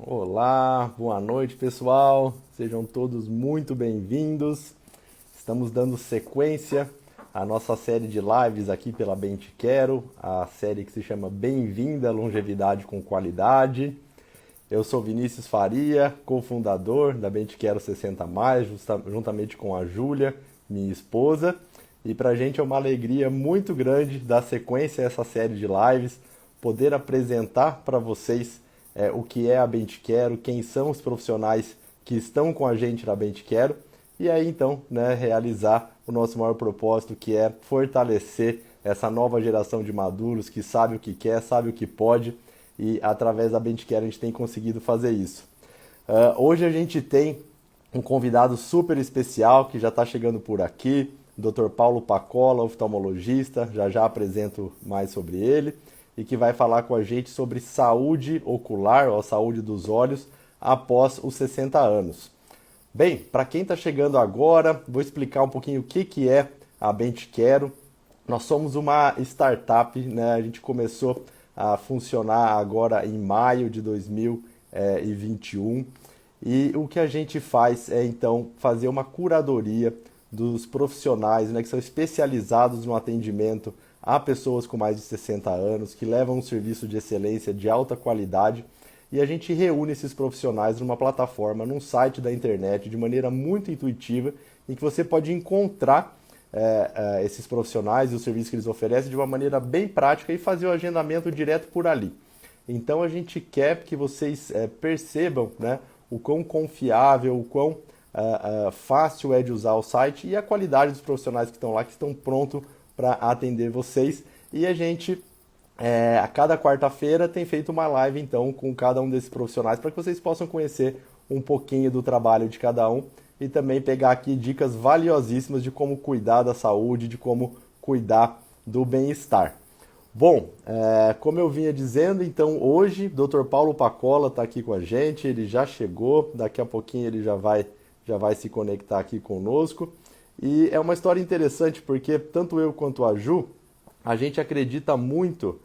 Olá, boa noite pessoal, sejam todos muito bem-vindos. Estamos dando sequência à nossa série de lives aqui pela Bem Te Quero, a série que se chama Bem-vinda Longevidade com Qualidade. Eu sou Vinícius Faria, cofundador da Bem Te Quero 60 Mais, juntamente com a Júlia, minha esposa. E para a gente é uma alegria muito grande dar sequência a essa série de lives, poder apresentar para vocês o que é a Bem Te Quero, quem são os profissionais que estão com a gente na Bem Te Quero, e aí então realizar o nosso maior propósito, que é fortalecer essa nova geração de maduros que sabe o que quer, sabe o que pode, e através da Bem Te Quero a gente tem conseguido fazer isso. Hoje a gente tem um convidado super especial que já está chegando por aqui, o Dr. Paulo Pacola, oftalmologista, já apresento mais sobre ele, e que vai falar com a gente sobre saúde ocular, ou saúde dos olhos, após os 60 anos. Bem, para quem está chegando agora, vou explicar um pouquinho o que é a Bem Te Quero. Nós somos uma startup, né? A gente começou a funcionar agora em maio de 2021 e o que a gente faz é então fazer uma curadoria dos profissionais, né, que são especializados no atendimento a pessoas com mais de 60 anos, que levam um serviço de excelência de alta qualidade, e a gente reúne esses profissionais numa plataforma, num site da internet, de maneira muito intuitiva, em que você pode encontrar esses profissionais e os serviços que eles oferecem de uma maneira bem prática e fazer o agendamento direto por ali. Então a gente quer que vocês percebam, né, o quão confiável, o quão fácil é de usar o site e a qualidade dos profissionais que estão lá, que estão prontos para atender vocês. E a gente, a cada quarta-feira, tem feito uma live então com cada um desses profissionais para que vocês possam conhecer um pouquinho do trabalho de cada um e também pegar aqui dicas valiosíssimas de como cuidar da saúde, de como cuidar do bem-estar. Bom, como eu vinha dizendo, então hoje Dr. Paulo Pacola está aqui com a gente, ele já chegou, daqui a pouquinho ele já vai se conectar aqui conosco. E é uma história interessante porque tanto eu quanto a Ju, a gente acredita muito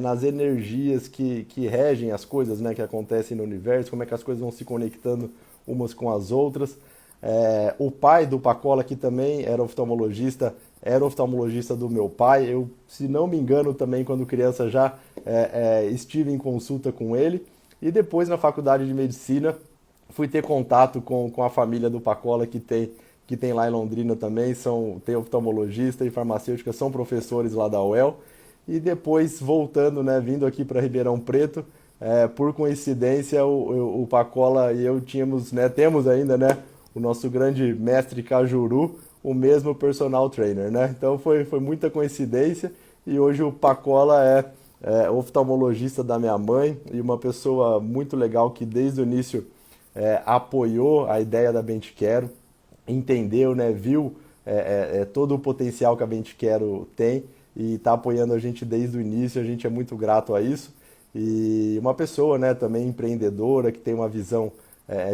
nas energias que regem as coisas, né, que acontecem no universo, como é que as coisas vão se conectando umas com as outras. O pai do Pacola aqui também era oftalmologista do meu pai. Eu, se não me engano, também quando criança já estive em consulta com ele. E depois na faculdade de medicina fui ter contato com a família do Pacola que tem lá em Londrina também, tem oftalmologista e farmacêutica, são professores lá da UEL. E depois, voltando, né, vindo aqui para Ribeirão Preto, por coincidência, o Pacola e eu temos ainda, né, o nosso grande mestre Cajuru, o mesmo personal trainer, né? Então foi muita coincidência e hoje o Pacola é oftalmologista da minha mãe e uma pessoa muito legal que desde o início apoiou a ideia da Bem Te Quero, entendeu, né, viu todo o potencial que a Bem Te Quero tem e está apoiando a gente desde o início, a gente é muito grato a isso. E uma pessoa, né, também empreendedora, que tem uma visão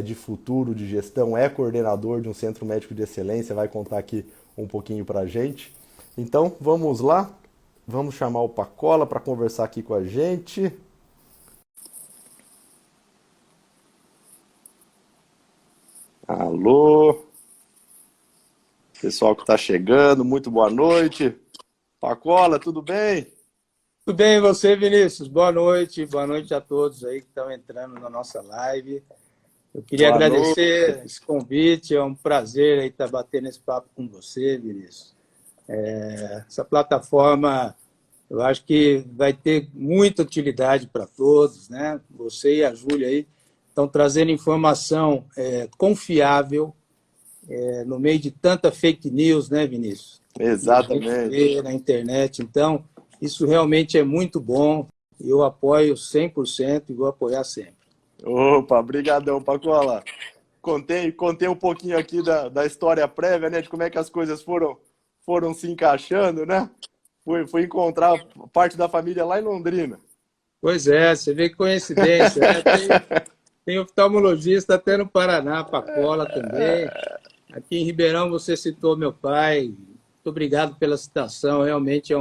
de futuro, de gestão, é coordenador de um centro médico de excelência, vai contar aqui um pouquinho para a gente. Então, vamos lá, vamos chamar o Pacola para conversar aqui com a gente. Alô, pessoal que está chegando, muito boa noite. Pacola, tudo bem? Tudo bem, e você, Vinícius? Boa noite a todos aí que estão entrando na nossa live. Eu queria Boa noite. agradecer esse convite, é um prazer aí estar batendo esse papo com você, Vinícius. Essa plataforma, eu acho que vai ter muita utilidade para todos, né? Você e a Júlia aí estão trazendo informação confiável no meio de tanta fake news, né, Vinícius? Que a gente Exatamente. vê na internet. Então, isso realmente é muito bom. Eu apoio 100% e vou apoiar sempre. Opa, brigadão, Pacola. Contei um pouquinho aqui da história prévia, né, de como é que as coisas foram se encaixando, né? Fui encontrar parte da família lá em Londrina. Pois é, você vê que coincidência, né? Tem oftalmologista até no Paraná, Pacola também. Aqui em Ribeirão você citou meu pai. Muito obrigado pela citação. Realmente é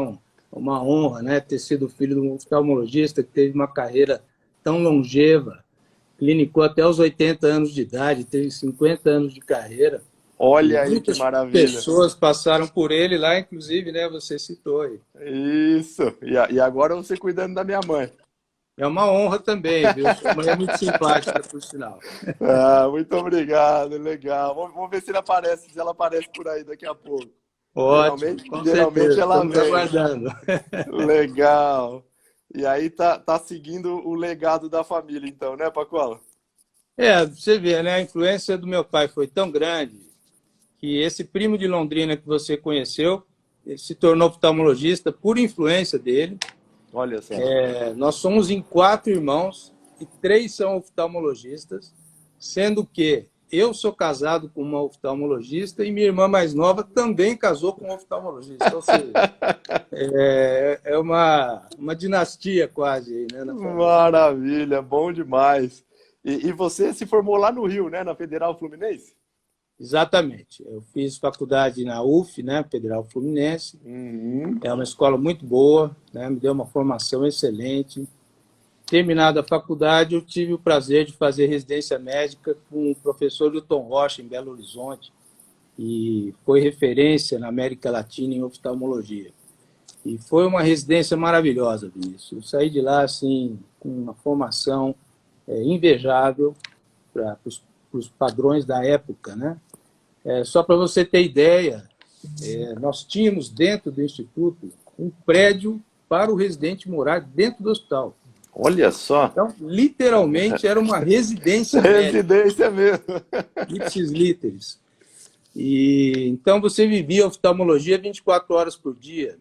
uma honra, né, ter sido filho de um oftalmologista que teve uma carreira tão longeva. clinicou até os 80 anos de idade, teve 50 anos de carreira. Olha aí que Muitas maravilha. pessoas passaram por ele lá, inclusive, né? Você citou aí. Isso. E agora você cuidando da minha mãe. É uma honra também, viu? Sua mãe é muito simpática, por sinal. Ah, muito obrigado, legal. Vamos ver se ela aparece por aí daqui a pouco. Ótimo, com Geralmente certeza. ela Estamos vem. aguardando. Legal. E aí tá seguindo o legado da família, então, né, Pacola? Você vê, né? A influência do meu pai foi tão grande que esse primo de Londrina que você conheceu, ele se tornou oftalmologista por influência dele. Olha só. Nós somos em 4 irmãos e 3 são oftalmologistas, sendo que eu sou casado com uma oftalmologista e minha irmã mais nova também casou com um oftalmologista. Ou seja, é uma dinastia quase aí, né, na família. Maravilha, bom demais. E você se formou lá no Rio, né, na Federal Fluminense? Exatamente. Eu fiz faculdade na UF, né, Federal Fluminense. Uhum. É uma escola muito boa, né, me deu uma formação excelente. Terminada a faculdade, eu tive o prazer de fazer residência médica com o professor Hilton Rocha, em Belo Horizonte, e foi referência na América Latina em oftalmologia. E foi uma residência maravilhosa, Vinícius. Eu saí de lá assim, com uma formação invejável para os padrões da época, né? Só para você ter ideia, nós tínhamos dentro do Instituto um prédio para o residente morar dentro do hospital. Olha só. Então, literalmente, era uma residência médica. Residência mesmo. Ipsis literis. E, então, você vivia oftalmologia 24 horas por dia.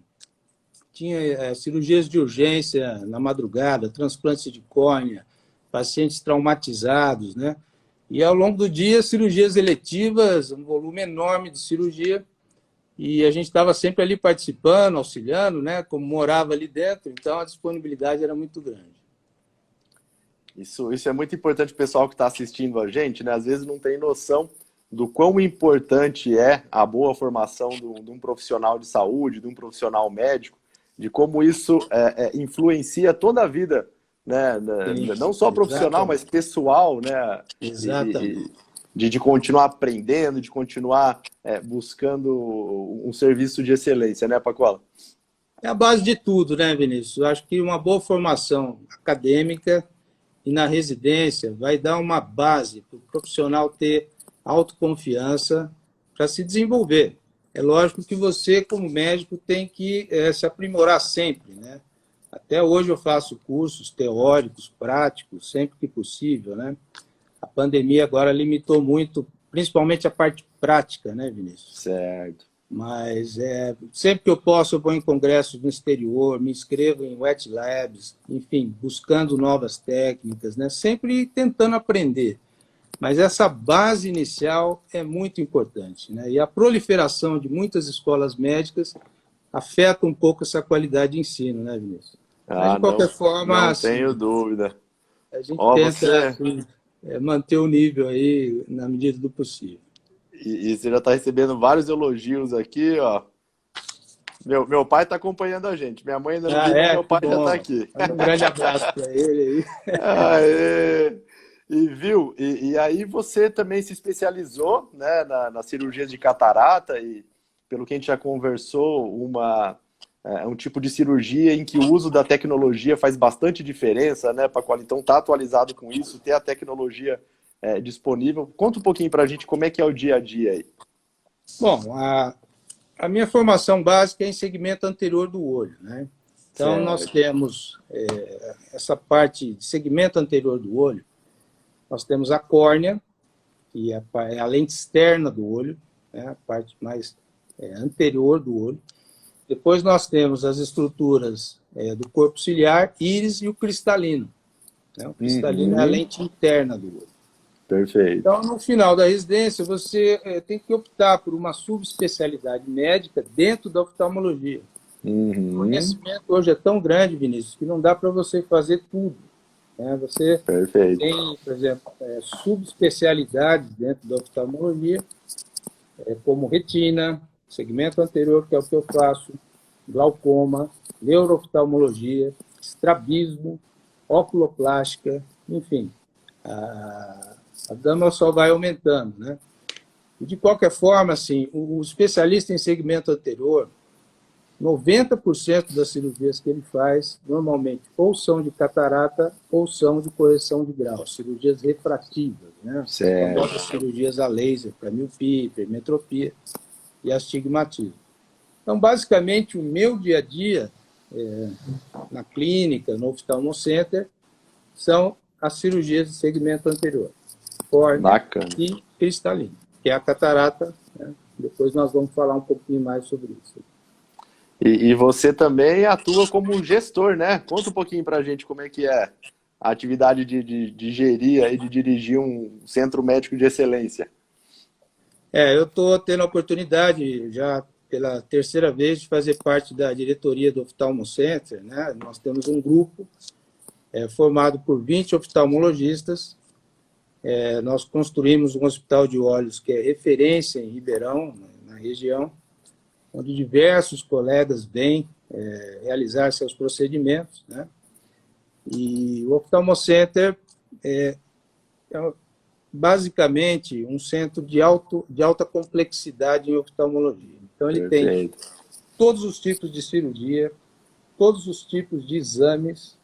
Tinha cirurgias de urgência na madrugada, transplante de córnea, pacientes traumatizados, né? E, ao longo do dia, cirurgias eletivas, um volume enorme de cirurgia. E a gente estava sempre ali participando, auxiliando, né? Como morava ali dentro, então a disponibilidade era muito grande. Isso é muito importante, o pessoal que está assistindo a gente, né? Às vezes não tem noção do quão importante é a boa formação de um profissional de saúde, de um profissional médico, de como isso influencia toda a vida, né? Não só profissional, mas pessoal, né? Exatamente. De continuar aprendendo, de continuar buscando um serviço de excelência, né, Pacola? É a base de tudo, né, Vinícius? Eu acho que uma boa formação acadêmica e na residência vai dar uma base para o profissional ter autoconfiança para se desenvolver. É lógico que você, como médico, tem que se aprimorar sempre, né? Até hoje eu faço cursos teóricos, práticos, sempre que possível, né? A pandemia agora limitou muito, principalmente a parte prática, né, Vinícius? Certo. Mas sempre que eu posso, eu vou em congressos no exterior, me inscrevo em wet labs, enfim, buscando novas técnicas, né? Sempre tentando aprender. Mas essa base inicial é muito importante, né? E a proliferação de muitas escolas médicas afeta um pouco essa qualidade de ensino, né, Vinícius? Mas, de qualquer forma, não assim, tenho dúvida. a gente tenta assim, manter o nível aí na medida do possível. E você já está recebendo vários elogios aqui, ó. Meu pai está acompanhando a gente. Minha mãe ainda não viu, mas meu pai já está aqui. Um grande abraço para ele aí. Aê! E aí você também se especializou, né, na cirurgia de catarata e, pelo que a gente já conversou, um tipo de cirurgia em que o uso da tecnologia faz bastante diferença, né, Pacola? Então, tá atualizado com isso, ter a tecnologia disponível. Conta um pouquinho para a gente como é que é o dia a dia aí. Bom, a minha formação básica é em segmento anterior do olho, né? Então, certo. Nós temos essa parte de segmento anterior do olho, nós temos a córnea, que é a lente externa do olho, né? A parte mais anterior do olho. Depois nós temos as estruturas do corpo ciliar, íris e o cristalino. Né? O cristalino é a lente interna do olho. Perfeito. Então, no final da residência, você tem que optar por uma subespecialidade médica dentro da oftalmologia. O conhecimento hoje é tão grande, Vinícius, que não dá para você fazer tudo. Né? Você tem, por exemplo, subespecialidades dentro da oftalmologia, como retina, segmento anterior, que é o que eu faço, glaucoma, neurooftalmologia, estrabismo, oculoplástica, enfim. a dama só vai aumentando, né? E, de qualquer forma, assim, o especialista em segmento anterior, 90% das cirurgias que ele faz, normalmente, ou são de catarata ou são de correção de grau, cirurgias refrativas, né? As famosas cirurgias a laser para miopia, hipermetropia e astigmatismo. Então, basicamente, o meu dia a dia, na clínica, no oftalmocenter, são as cirurgias de segmento anterior, córnea e cristalina, que é a catarata, né? Depois nós vamos falar um pouquinho mais sobre isso. E você também atua como gestor, né? Conta um pouquinho pra gente como é que é a atividade de gerir e de dirigir um centro médico de excelência. Eu estou tendo a oportunidade, já pela terceira vez, de fazer parte da diretoria do Oftalmocenter, né? Nós temos um grupo formado por 20 oftalmologistas. Nós construímos um hospital de olhos que é referência em Ribeirão, na região, onde diversos colegas vêm realizar seus procedimentos, né? E o Oftalmocenter é basicamente um centro de alta complexidade em oftalmologia. Então, ele tem todos os tipos de cirurgia, todos os tipos de exames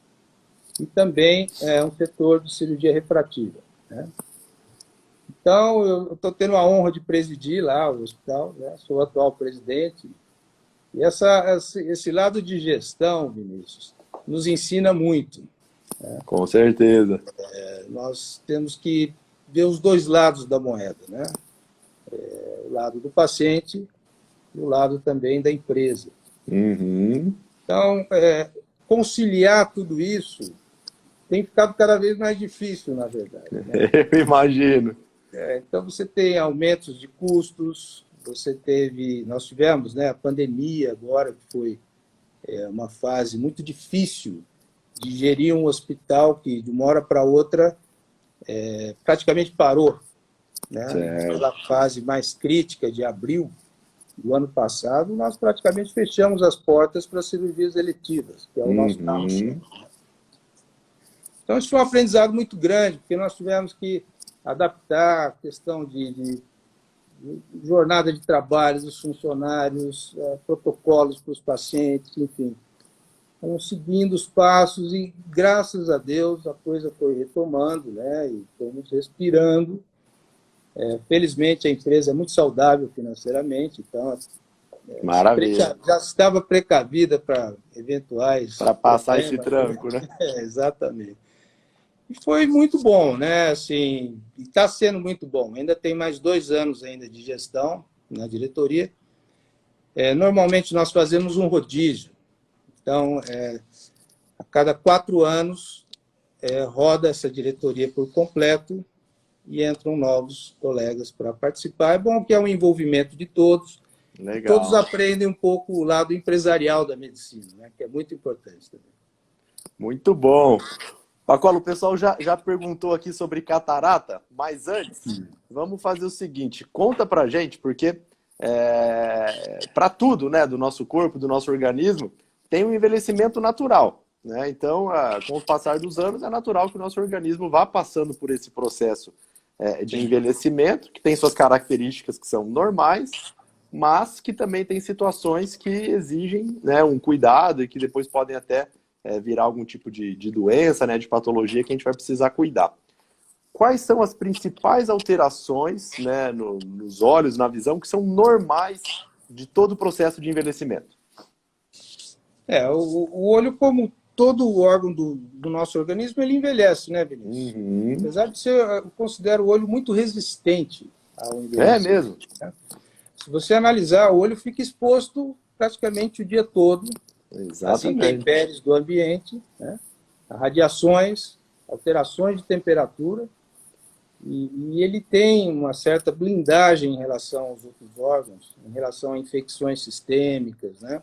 e também um setor de cirurgia refrativa, né? Então, eu estou tendo a honra de presidir lá o hospital, né? Sou o atual presidente. E esse lado de gestão, Vinícius, nos ensina muito, né? Com certeza. Nós temos que ver os dois lados da moeda, né? O lado do paciente e o lado também da empresa. Uhum. Então, conciliar tudo isso tem ficado cada vez mais difícil, na verdade, né? Eu imagino. Então, você tem aumentos de custos, nós tivemos, né, a pandemia agora, que foi uma fase muito difícil de gerir um hospital que, de uma hora para outra, praticamente parou, né? Naquela fase mais crítica de abril do ano passado, nós praticamente fechamos as portas para cirurgias eletivas, que é o nosso carro-chefe. Então, isso foi um aprendizado muito grande, porque nós tivemos que adaptar a questão de jornada de trabalho dos funcionários, protocolos para os pacientes, enfim. Então, seguindo os passos e, graças a Deus, a coisa foi retomando, né? E fomos respirando. Felizmente, a empresa é muito saudável financeiramente, então Maravilha. já estava precavida para eventuais... Para passar esse tranco, né? Exatamente. E foi muito bom, né? Assim, está sendo muito bom. Ainda tem mais 2 anos ainda de gestão na diretoria. Normalmente, nós fazemos um rodízio. Então, a cada 4 anos, roda essa diretoria por completo e entram novos colegas para participar. É bom que é um envolvimento de todos. Legal. Todos aprendem um pouco o lado empresarial da medicina, né? Que é muito importante também. Muito bom. Pacola, o pessoal já perguntou aqui sobre catarata, mas antes, vamos fazer o seguinte, conta pra gente, porque para tudo, né, do nosso corpo, do nosso organismo, tem um envelhecimento natural, né? Então, com o passar dos anos, é natural que o nosso organismo vá passando por esse processo de envelhecimento, que tem suas características que são normais, mas que também tem situações que exigem, né, um cuidado e que depois podem até virar algum tipo de doença, né, de patologia que a gente vai precisar cuidar. Quais são as principais alterações, né, nos olhos, na visão, que são normais de todo o processo de envelhecimento? O olho, como todo o órgão do nosso organismo, ele envelhece, né, Vinícius? Apesar de ser, eu considero o olho muito resistente ao envelhecimento. É mesmo? Se você analisar, o olho fica exposto praticamente o dia todo às intempéries do ambiente, né? A radiações, alterações de temperatura, e ele tem uma certa blindagem em relação aos outros órgãos, em relação a infecções sistêmicas, né?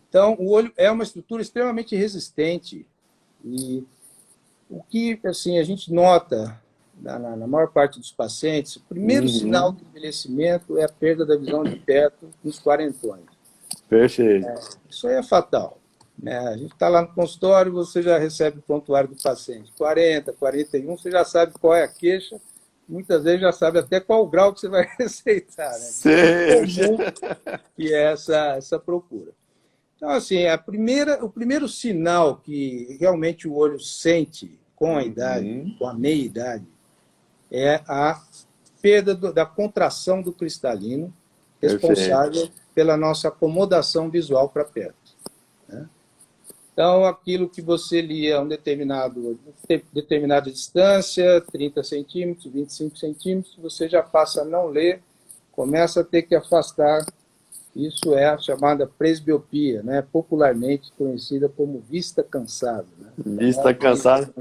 Então, o olho é uma estrutura extremamente resistente, e o que assim, a gente nota na maior parte dos pacientes, o primeiro sinal de envelhecimento é a perda da visão de perto nos quarentões. Perfeito. Isso aí é fatal. né? A gente está lá no consultório, você já recebe o prontuário do paciente. 40, 41, você já sabe qual é a queixa, muitas vezes já sabe até qual o grau que você vai receitar, né? Sei. Comum que é essa procura. Então, assim, o primeiro sinal que realmente o olho sente com a idade, com a meia-idade, é a perda da contração do cristalino, responsável pela nossa acomodação visual para perto, né? Então, aquilo que você lia a determinada distância, 30 centímetros, 25 centímetros, você já passa a não ler, começa a ter que afastar. Isso é a chamada presbiopia, né? Popularmente conhecida como vista cansada, né? Vista cansada.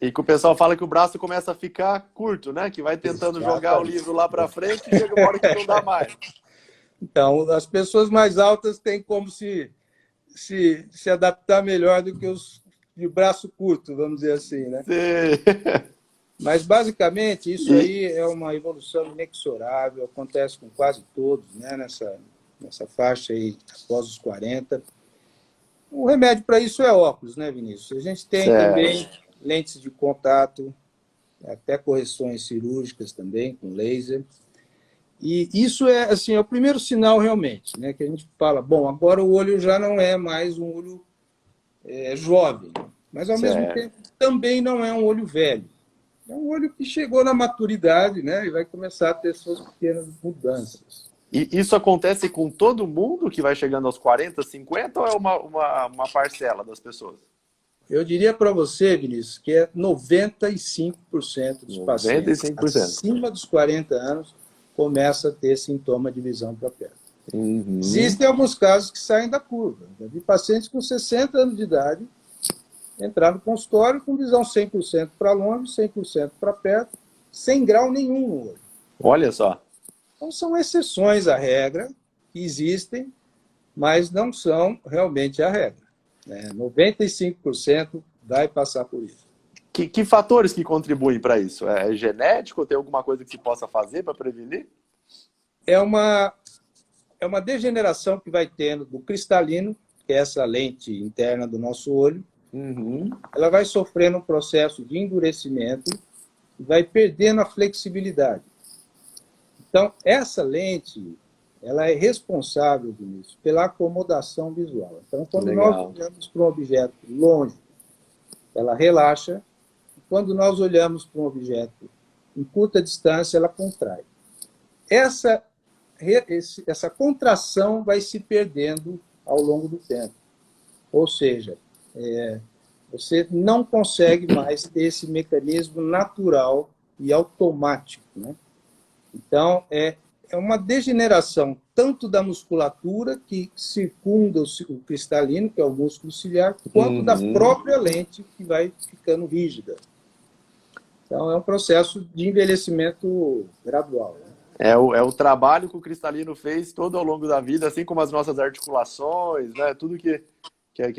E que o pessoal fala que o braço começa a ficar curto, né? Que vai tentando jogar o livro lá para frente e chega uma hora que não dá mais. Então, as pessoas mais altas têm como se adaptar melhor do que os de braço curto, vamos dizer assim, né? Sim. Mas, basicamente, isso aí é uma evolução inexorável, acontece com quase todos, né? Nessa faixa aí, após os 40. O remédio para isso é óculos, né, Vinícius? A gente tem também lentes de contato, até correções cirúrgicas também, com laser. E isso é, assim, é o primeiro sinal realmente, né, que a gente fala, bom, agora o olho já não é mais um olho jovem, mas ao mesmo tempo também não é um olho velho. É um olho que chegou na maturidade, né, e vai começar a ter suas pequenas mudanças. E isso acontece com todo mundo que vai chegando aos 40, 50 ou é uma parcela das pessoas? Eu diria para você, Vinícius, que é 95% dos pacientes 95%. acima dos 40 anos começa a ter sintoma de visão para perto. Uhum. Existem alguns casos que saem da curva. Já vi pacientes com 60 anos de idade entrar no consultório com visão 100% para longe, 100% para perto, sem grau nenhum no olho. Olha só. Então, são exceções à regra que existem, mas não são realmente a regra. 95% vai passar por isso. Que fatores que contribuem para isso? É genético? Tem alguma coisa que se possa fazer para prevenir? É uma degeneração que vai tendo do cristalino, que é essa lente interna do nosso olho. Uhum. Ela vai sofrendo um processo de endurecimento e vai perdendo a flexibilidade. Então, essa lente, ela é responsável, Vinícius, pela acomodação visual. Então, quando nós olhamos para um objeto longe, ela relaxa. Quando nós olhamos para um objeto em curta distância, ela contrai. Essa contração vai se perdendo ao longo do tempo. Ou seja, você não consegue mais ter esse mecanismo natural e automático, né? Então, é uma degeneração tanto da musculatura que circunda o cristalino, que é o músculo ciliar, quanto da própria lente, que vai ficando rígida. Então, é um processo de envelhecimento gradual, né? É o trabalho que o cristalino fez todo ao longo da vida, assim como as nossas articulações, né? Tudo que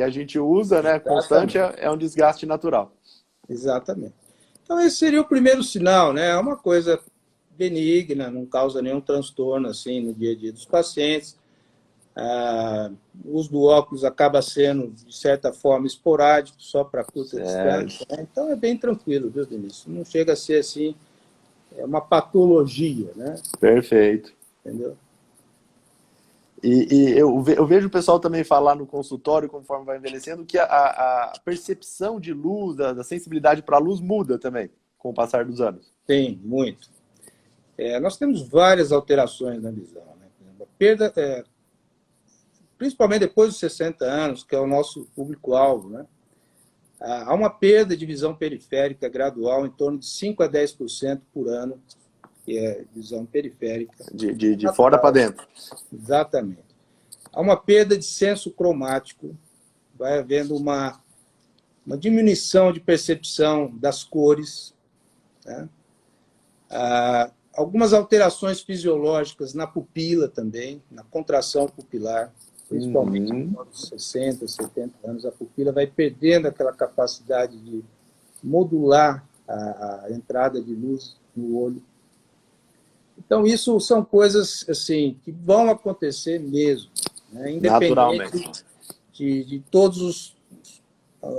a gente usa, né? Constante, é um desgaste natural. Exatamente. Então, esse seria o primeiro sinal, né? É uma coisa benigna, não causa nenhum transtorno assim no dia a dia dos pacientes. O uso do óculos acaba sendo, de certa forma, esporádico, só para curta distância, né? Então é bem tranquilo, viu, Vinícius? Não chega a ser assim, uma patologia, né? Perfeito. Entendeu? E eu vejo o pessoal também falar no consultório, conforme vai envelhecendo, que a percepção de luz, da sensibilidade para a luz muda também, com o passar dos anos. Tem, muito. Nós temos várias alterações na visão, né? Por exemplo, a perda, principalmente depois dos 60 anos, que é o nosso público-alvo, né? Há uma perda de visão periférica gradual em torno de 5 a 10% por ano, que é visão periférica. De fora para dentro. Exatamente. Há uma perda de senso cromático, vai havendo uma diminuição de percepção das cores, né? Algumas alterações fisiológicas na pupila também, na contração pupilar, principalmente aos 60, 70 anos, a pupila vai perdendo aquela capacidade de modular a entrada de luz no olho. Então, isso são coisas assim que vão acontecer mesmo, né? Independente de todas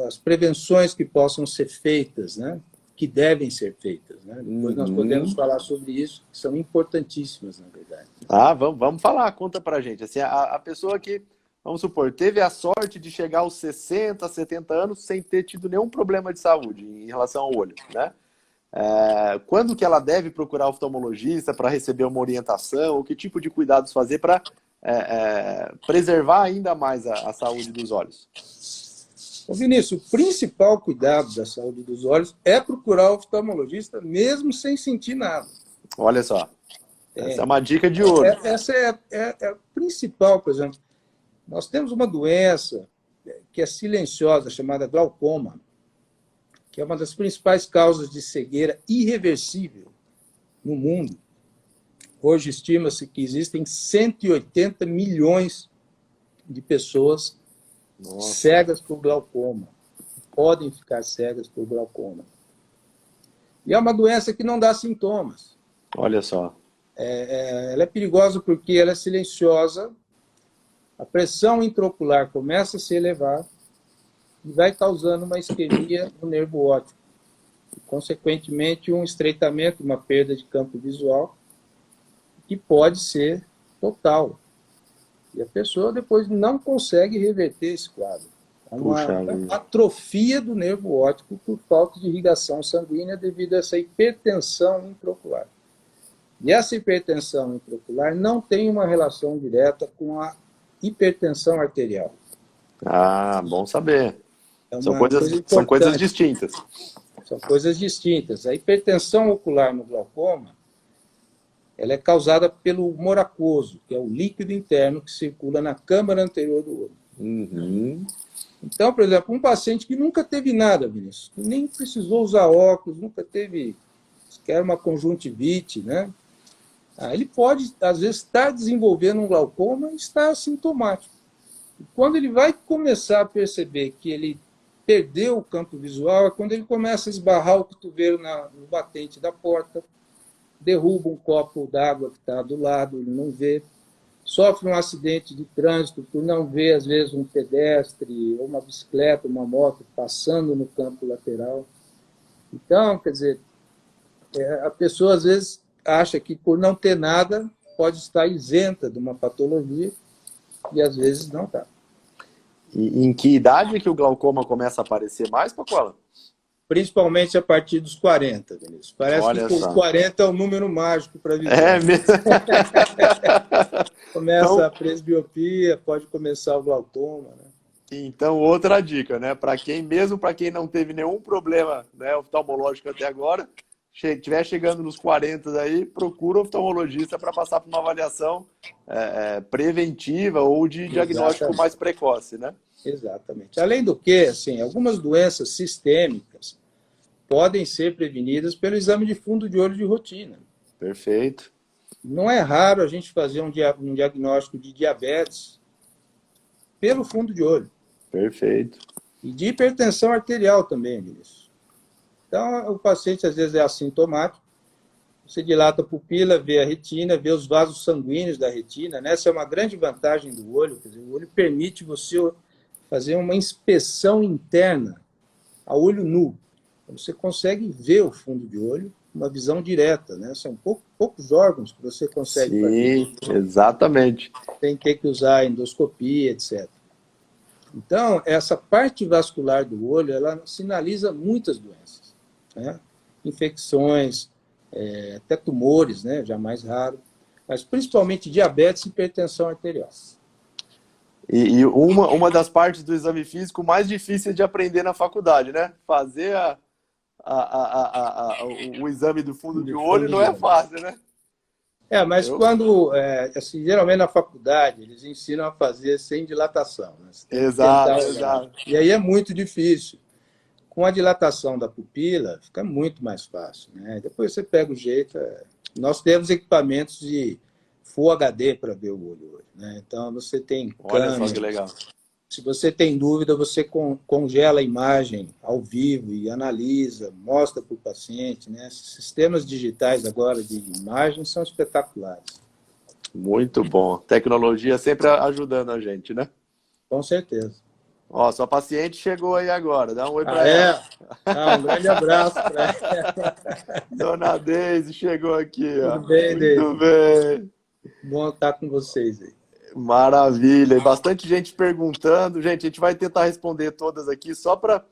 as prevenções que possam ser feitas, né? Que devem ser feitas. Né? Depois nós podemos falar sobre isso, que são importantíssimas, na verdade. Vamos falar, conta pra gente. Assim, a pessoa que, vamos supor, teve a sorte de chegar aos 60, 70 anos sem ter tido nenhum problema de saúde em relação ao olho, né? Quando que ela deve procurar oftalmologista para receber uma orientação? Ou que tipo de cuidados fazer para preservar ainda mais a saúde dos olhos? Ô Vinícius, o principal cuidado da saúde dos olhos é procurar o oftalmologista mesmo sem sentir nada. Olha só, essa é uma dica de ouro. Essa é a principal, por exemplo. Nós temos uma doença que é silenciosa, chamada glaucoma, que é uma das principais causas de cegueira irreversível no mundo. Hoje estima-se que existem 180 milhões de pessoas cegas por glaucoma. Podem ficar cegas por glaucoma. E é uma doença que não dá sintomas. Olha só. Ela é perigosa porque ela é silenciosa, a pressão intraocular começa a se elevar e vai causando uma isquemia no nervo óptico. E, consequentemente, um estreitamento, uma perda de campo visual, que pode ser total. E a pessoa depois não consegue reverter esse quadro. É uma atrofia do nervo óptico por falta de irrigação sanguínea devido a essa hipertensão intraocular. E essa hipertensão intraocular não tem uma relação direta com a hipertensão arterial. Bom saber. São coisas distintas. São coisas distintas. A hipertensão ocular no glaucoma, ela é causada pelo humor aquoso, que é o líquido interno que circula na câmara anterior do olho. Então, por exemplo, um paciente que nunca teve nada, Vinícius, que nem precisou usar óculos, nunca teve sequer uma conjuntivite, né? Ele pode, às vezes, estar desenvolvendo um glaucoma e estar assintomático. E quando ele vai começar a perceber que ele perdeu o campo visual, é quando ele começa a esbarrar o cotovelo no batente da porta, derruba um copo d'água que está do lado, ele não vê, sofre um acidente de trânsito por não ver, às vezes, um pedestre, ou uma bicicleta, uma moto passando no campo lateral. Então, quer dizer, a pessoa, às vezes, acha que por não ter nada, pode estar isenta de uma patologia, e às vezes não está. E em que idade que o glaucoma começa a aparecer mais, Pacola? Principalmente a partir dos 40, Vinícius. Parece que os 40 é o número mágico para viver. É mesmo? Começa a presbiopia, pode começar o glaucoma. Né? Então, outra dica, né? Mesmo para quem não teve nenhum problema, né, oftalmológico até agora, estiver chegando nos 40 aí, procura um oftalmologista para passar por uma avaliação preventiva ou de diagnóstico mais precoce, né? Exatamente. Além do que, assim, algumas doenças sistêmicas podem ser prevenidas pelo exame de fundo de olho de rotina. Perfeito. Não é raro a gente fazer um diagnóstico de diabetes pelo fundo de olho. Perfeito. E de hipertensão arterial também, Vinícius. Então, o paciente às vezes é assintomático, você dilata a pupila, vê a retina, vê os vasos sanguíneos da retina. Né? Essa é uma grande vantagem do olho. Quer dizer, o olho permite você fazer uma inspeção interna a olho nu. Você consegue ver o fundo de olho, uma visão direta. Né? São poucos órgãos que você consegue fazer. Sim, exatamente. Tem que ter que usar endoscopia, etc. Então, essa parte vascular do olho, ela sinaliza muitas doenças. Né? Infecções, até tumores, né? Já mais raro, mas principalmente diabetes e hipertensão arterial. E uma das partes do exame físico mais difíceis de aprender na faculdade, né? Fazer o exame do fundo de olho não é fácil, né? Mas quando, assim, geralmente na faculdade, eles ensinam a fazer sem dilatação. Né? Exato. E aí é muito difícil. Com a dilatação da pupila, fica muito mais fácil. Né? Depois você pega o jeito. Nós temos equipamentos de Full HD para ver o olho hoje. Né? Então, você tem câmeras. Olha só que legal. Se você tem dúvida, você congela a imagem ao vivo e analisa, mostra para o paciente. Né? Esses sistemas digitais agora de imagem são espetaculares. Muito bom. Tecnologia sempre ajudando a gente, né? Com certeza. Ó, sua paciente chegou aí agora. Dá um oi Ah, para ela. é? Ah, um grande abraço para ela. Dona Deise chegou aqui, Tudo ó. bem, Muito Deise? bem. Bom estar com vocês aí. Maravilha. E bastante gente perguntando. Gente, a gente vai tentar responder todas aqui só para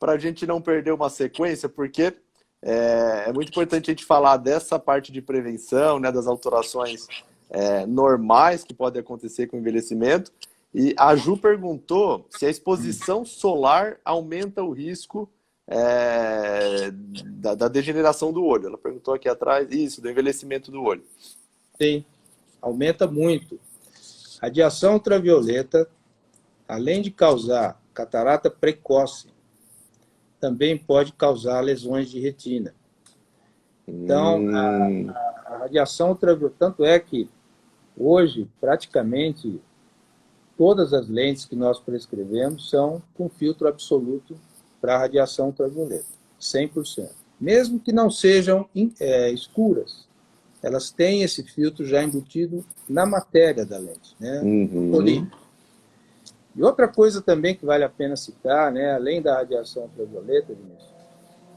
a gente não perder uma sequência, porque é muito importante a gente falar dessa parte de prevenção, né, das alterações normais que podem acontecer com o envelhecimento. E a Ju perguntou se a exposição solar aumenta o risco da degeneração do olho. Ela perguntou aqui atrás, isso, do envelhecimento do olho. Sim, aumenta muito. Radiação ultravioleta, além de causar catarata precoce, também pode causar lesões de retina. Então, a radiação ultravioleta, tanto é que hoje, praticamente, todas as lentes que nós prescrevemos são com filtro absoluto para radiação ultravioleta, 100%. Mesmo que não sejam escuras, elas têm esse filtro já embutido na matéria da lente, né? No polímero. E outra coisa também que vale a pena citar, né, além da radiação ultravioleta,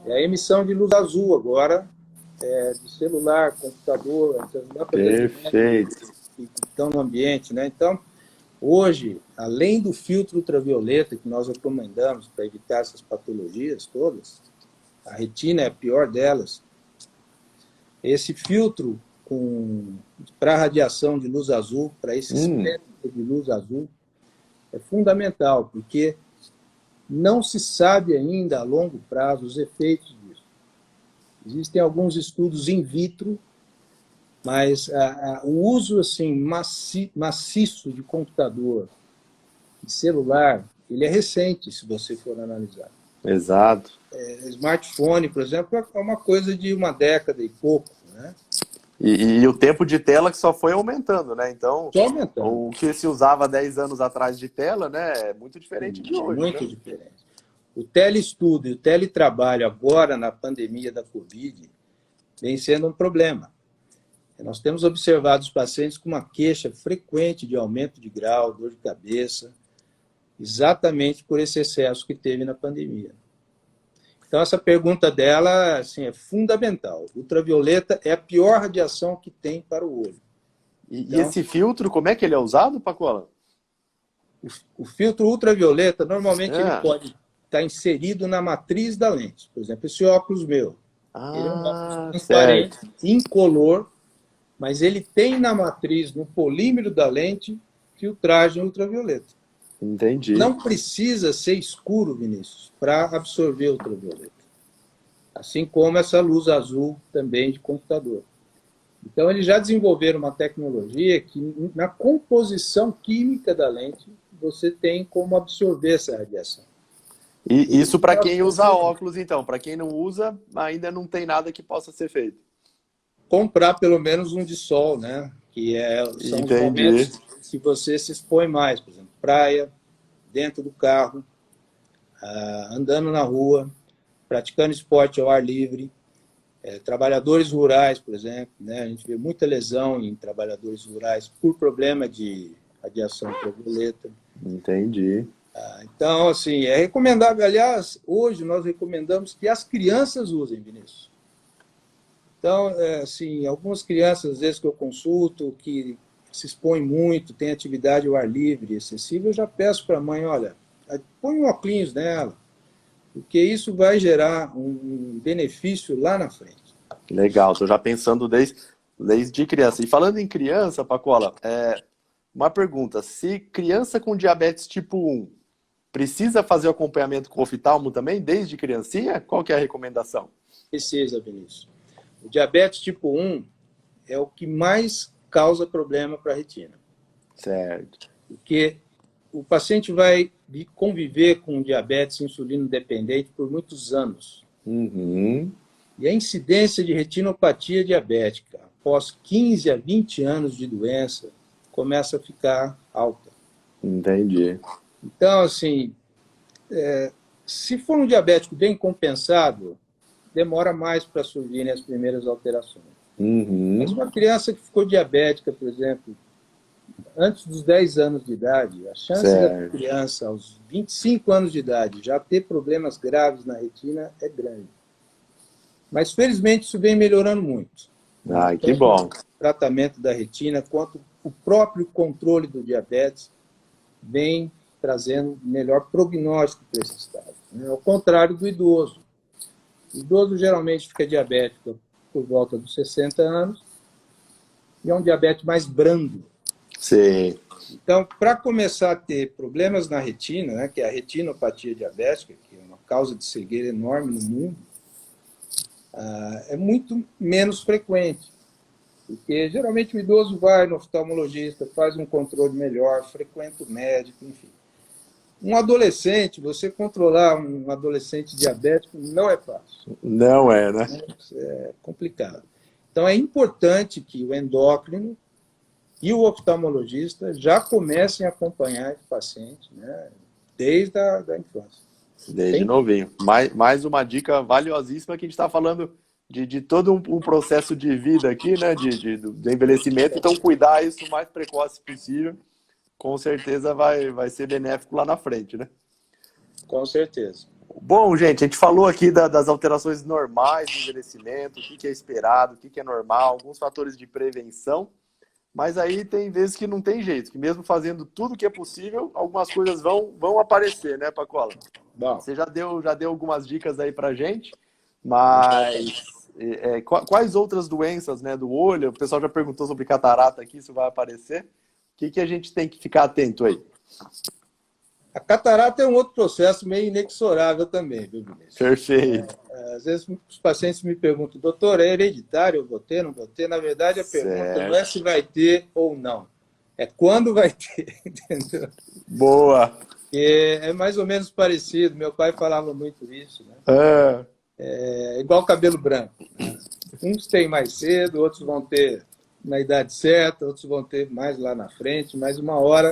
é a emissão de luz azul agora, de celular, computador, Perfeito. que estão no ambiente, né? Então, hoje, além do filtro ultravioleta que nós recomendamos para evitar essas patologias todas, a retina é a pior delas, esse filtro para radiação de luz azul, para esse espectro de luz azul, é fundamental, porque não se sabe ainda a longo prazo os efeitos disso. Existem alguns estudos in vitro, mas o uso assim, maciço de computador, de celular, ele é recente, se você for analisar. Exato. Smartphone, por exemplo, é uma coisa de uma década e pouco, né? E o tempo de tela que só foi aumentando, né? Então, Só aumentando. o que se usava 10 anos atrás de tela, né, é muito diferente de hoje. Muito né? diferente. O teleestudo e o teletrabalho agora, na pandemia da Covid, vem sendo um problema. Nós temos observado os pacientes com uma queixa frequente de aumento de grau, dor de cabeça, exatamente por esse excesso que teve na pandemia. Então, essa pergunta dela assim, é fundamental. Ultravioleta é a pior radiação que tem para o olho. E esse filtro, como é que ele é usado, Pacola? O filtro ultravioleta, normalmente, ele pode estar inserido na matriz da lente. Por exemplo, esse óculos meu. Ele é um óculos transparente, incolor, mas ele tem na matriz, no polímero da lente, filtragem ultravioleta. Entendi. Não precisa ser escuro, Vinícius, para absorver ultravioleta. Assim como essa luz azul também de computador. Então, eles já desenvolveram uma tecnologia que, na composição química da lente, você tem como absorver essa radiação. E isso para quem usa óculos, então. Para quem não usa, ainda não tem nada que possa ser feito. Comprar pelo menos um de sol, né? Que são os momentos que você se expõe mais. Por exemplo, praia, dentro do carro, andando na rua, praticando esporte ao ar livre, trabalhadores rurais, por exemplo, né? A gente vê muita lesão em trabalhadores rurais por problema de radiação ultravioleta. Entendi. Então, assim, é recomendável. Aliás, hoje nós recomendamos que as crianças usem, Vinícius. Então, assim, algumas crianças, às vezes, que eu consulto, que se expõem muito, têm atividade ao ar livre excessiva, eu já peço para a mãe, olha, põe um óculos nela, porque isso vai gerar um benefício lá na frente. Legal, estou já pensando desde criança. E falando em criança, Pacola, uma pergunta, se criança com diabetes tipo 1 precisa fazer o acompanhamento com oftalmo também, desde criancinha? Qual que é a recomendação? Precisa, Vinícius. O diabetes tipo 1 é o que mais causa problema para a retina. Certo. Porque o paciente vai conviver com diabetes insulino dependente por muitos anos. Uhum. E a incidência de retinopatia diabética, após 15 a 20 anos de doença, começa a ficar alta. Entendi. Então, assim, se for um diabético bem compensado, demora mais para surgirem as primeiras alterações. Uhum. Mas uma criança que ficou diabética, por exemplo, antes dos 10 anos de idade, a chance da criança aos 25 anos de idade já ter problemas graves na retina é grande. Mas, felizmente, isso vem melhorando muito. Ah, que bom. O tratamento da retina, quanto o próprio controle do diabetes, vem trazendo melhor prognóstico para esse estado. Ao contrário do idoso. O idoso geralmente fica diabético por volta dos 60 anos e é um diabetes mais brando. Sim. Então, para começar a ter problemas na retina, né, que é a retinopatia diabética, que é uma causa de cegueira enorme no mundo, é muito menos frequente. Porque geralmente o idoso vai no oftalmologista, faz um controle melhor, frequenta o médico, enfim. Um adolescente, você controlar um adolescente diabético não é fácil. Não é, né? É complicado. Então é importante que o endócrino e o oftalmologista já comecem a acompanhar esse paciente, né, desde a infância. Desde novinho. Mais uma dica valiosíssima que a gente está falando de todo um processo de vida aqui, né? Do envelhecimento. Então, cuidar isso o mais precoce possível, com certeza vai ser benéfico lá na frente, né? Com certeza. Bom, gente, a gente falou aqui das alterações normais do envelhecimento, o que é esperado, o que é normal, alguns fatores de prevenção. Mas aí tem vezes que não tem jeito, que mesmo fazendo tudo que é possível, algumas coisas vão aparecer, né, Pacola? Bom, você já deu algumas dicas aí pra gente, mas quais outras doenças, né, do olho? O pessoal já perguntou sobre catarata aqui, isso vai aparecer. O que a gente tem que ficar atento aí? a catarata é um outro processo meio inexorável também, viu, Vinícius? Perfeito. Às vezes os pacientes me perguntam, doutor, é hereditário? Eu vou ter, não vou ter? Na verdade, a pergunta não é se vai ter ou não. É quando vai ter, entendeu? Boa. Porque é mais ou menos parecido. Meu pai falava muito isso, né? É igual cabelo branco. Uns têm mais cedo, outros vão ter na idade certa, outros vão ter mais lá na frente, mas uma hora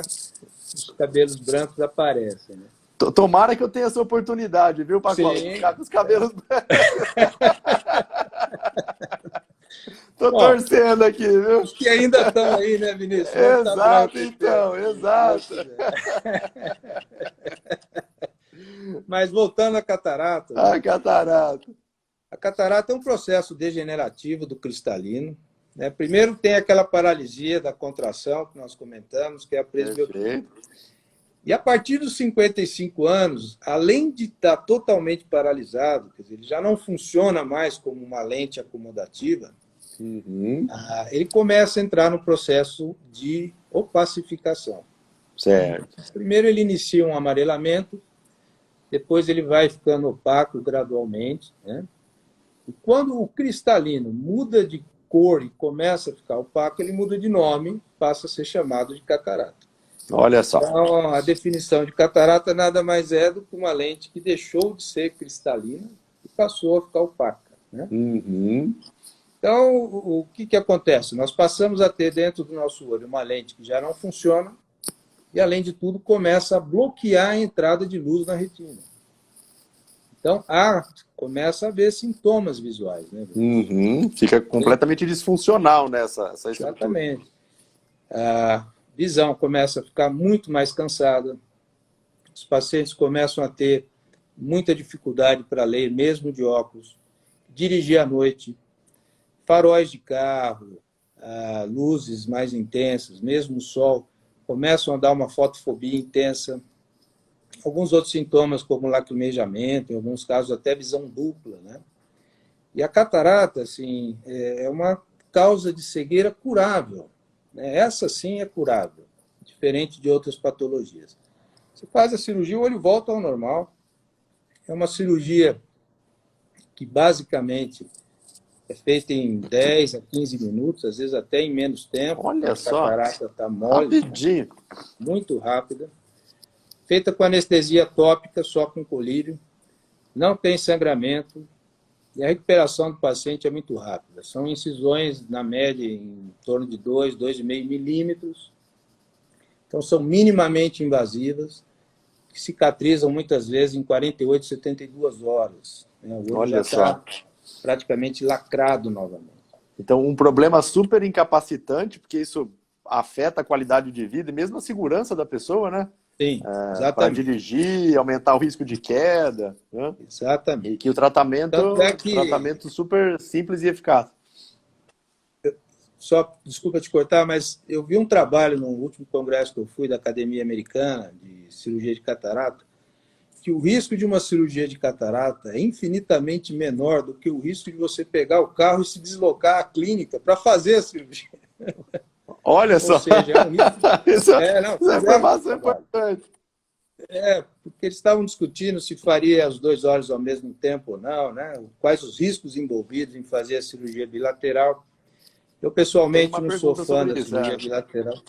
os cabelos brancos aparecem, né? Tomara que eu tenha essa oportunidade, viu, Pacola? De ficar com os cabelos brancos. Tô torcendo aqui, viu? Os que ainda estão aí, né, Vinícius? Exato, então, exato. Mas voltando à catarata. A catarata. A catarata é um processo degenerativo do cristalino. Né? Primeiro tem aquela paralisia da contração que nós comentamos, que é a presbiopia. E a partir dos 55 anos, além de estar totalmente paralisado, quer dizer, ele já não funciona mais como uma lente acomodativa, ele começa a entrar no processo de opacificação. Certo. Primeiro ele inicia um amarelamento, depois ele vai ficando opaco gradualmente, né? E quando o cristalino muda de cor e começa a ficar opaco, ele muda de nome, passa a ser chamado de catarata. Olha só. Então, a definição de catarata nada mais é do que uma lente que deixou de ser cristalina e passou a ficar opaca, né? Então, o que acontece? Nós passamos a ter dentro do nosso olho uma lente que já não funciona e, além de tudo, começa a bloquear a entrada de luz na retina. Então, começa a haver sintomas visuais. Né? Fica completamente disfuncional nessa estrutura. Exatamente. A visão começa a ficar muito mais cansada, os pacientes começam a ter muita dificuldade para ler, mesmo de óculos, dirigir à noite, faróis de carro, luzes mais intensas, mesmo o sol, começam a dar uma fotofobia intensa. Alguns outros sintomas, como lacrimejamento, em alguns casos até visão dupla, né? E a catarata, assim, é uma causa de cegueira curável. Né? Essa sim é curável, diferente de outras patologias. Você faz a cirurgia, o olho volta ao normal. É uma cirurgia que basicamente é feita em 10 a 15 minutos, às vezes até em menos tempo. Olha só. A catarata está mole, rapidinho. Muito rápida. Feita com anestesia tópica, só com colírio. Não tem sangramento. E a recuperação do paciente é muito rápida. São incisões, na média, em torno de 2, 2,5 milímetros. Então, são minimamente invasivas, que cicatrizam muitas vezes em 48, 72 horas. O olho Olha já só. está praticamente lacrado novamente. Então, um problema super incapacitante, porque isso afeta a qualidade de vida e mesmo a segurança da pessoa, né? Sim, Para exatamente. dirigir, aumentar o risco de queda, né? Exatamente. E que o tratamento Tanto é é um que, tratamento super simples e eficaz. só desculpa te cortar, mas eu vi um trabalho no último congresso que eu fui da Academia Americana de Cirurgia de Catarata, que o risco de uma cirurgia de catarata é infinitamente menor do que o risco de você pegar o carro e se deslocar à clínica para fazer a cirurgia. Olha Ou só, seja, é um risco. Não, essa fizeram esse informação é trabalho. importante. Porque eles estavam discutindo se faria os dois olhos ao mesmo tempo ou não, né? Quais os riscos envolvidos em fazer a cirurgia bilateral. Eu, Tem pessoalmente, uma não sou pergunta fã sobre da isso. cirurgia bilateral.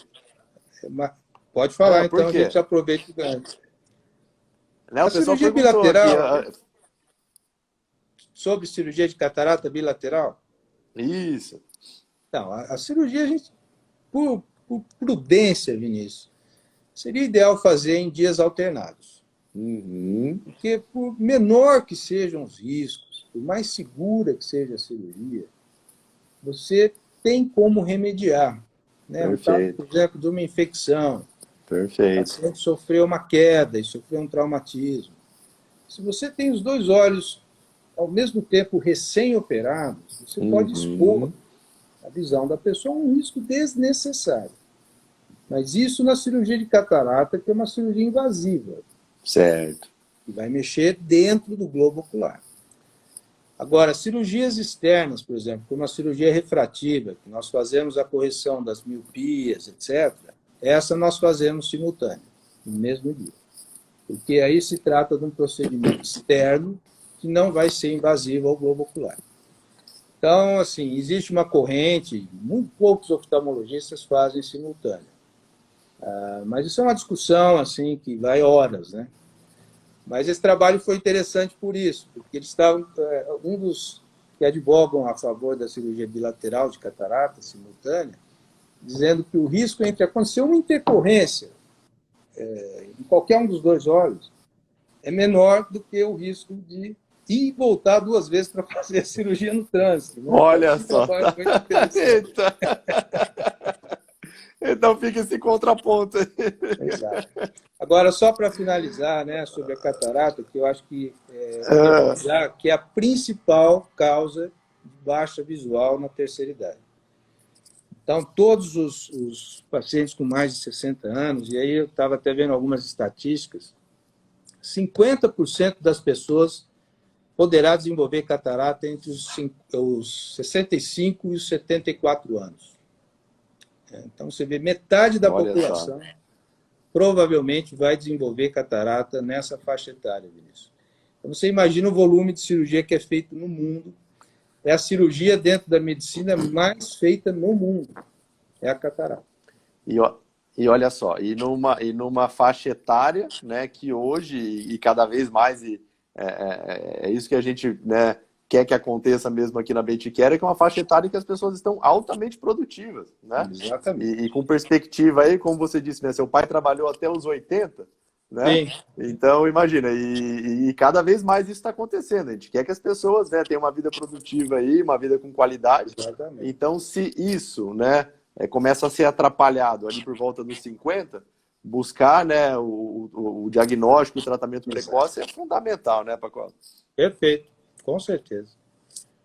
Pode falar, Por então, a quê? gente aproveita o gancho. Né, o A pessoal cirurgia perguntou aqui. bilateral, sobre cirurgia de catarata bilateral, Isso. então, a cirurgia, a gente, por prudência, Vinícius, seria ideal fazer em dias alternados. Uhum. Porque, por menor que sejam os riscos, por mais segura que seja a cirurgia, você tem como remediar. Né? Um caso, Perfeito, por exemplo, de uma infecção, o perfeito. paciente sofreu uma queda e sofreu um traumatismo. Se você tem os dois olhos ao mesmo tempo recém-operados, você pode expor Uhum. a visão da pessoa a um risco desnecessário. Mas isso na cirurgia de catarata, que é uma cirurgia invasiva, Certo. que vai mexer dentro do globo ocular. Agora, cirurgias externas, por exemplo, como a cirurgia refrativa, que nós fazemos a correção das miopias, etc., essa nós fazemos simultânea, no mesmo dia. Porque aí se trata de um procedimento externo que não vai ser invasivo ao globo ocular. Então, assim, existe uma corrente, muito poucos oftalmologistas fazem simultâneo. Mas isso é uma discussão assim que vai horas, né? Mas esse trabalho foi interessante por isso, porque eles estavam, um dos que advogam a favor da cirurgia bilateral de catarata simultânea, dizendo que o risco entre acontecer uma intercorrência em qualquer um dos dois olhos é menor do que o risco de ir e voltar duas vezes para fazer a cirurgia no trânsito. Né? Então, Olha esse só. trabalho foi interessante. Eita. Então fica esse contraponto aí. Exato. Agora, só para finalizar, né, sobre a catarata, que eu acho que que é a principal causa de baixa visual na terceira idade. Então, todos os pacientes com mais de 60 anos, e aí eu estava até vendo algumas estatísticas, 50% das pessoas poderá desenvolver catarata entre os 65 e os 74 anos. Então, você vê metade da Olha população só. provavelmente vai desenvolver catarata nessa faixa etária, Vinícius. Então, você imagina o volume de cirurgia que é feito no mundo. É a cirurgia dentro da medicina mais feita no mundo. É a catarata. E olha só, e numa faixa etária, né, que hoje, e cada vez mais, é isso que a gente, né, quer que aconteça mesmo aqui na Bentiquera, que é uma faixa etária que as pessoas estão altamente produtivas, né? Exatamente. E com perspectiva aí, como você disse, né, seu pai trabalhou até os 80, né? Sim. Então, imagina, e cada vez mais isso está acontecendo. A gente quer que as pessoas, né, tenham uma vida produtiva aí, uma vida com qualidade. Exatamente. Então, se isso, né, começa a ser atrapalhado ali por volta dos 50, buscar, né, o diagnóstico e o tratamento precoce é fundamental, né, Pacola? Perfeito, com certeza.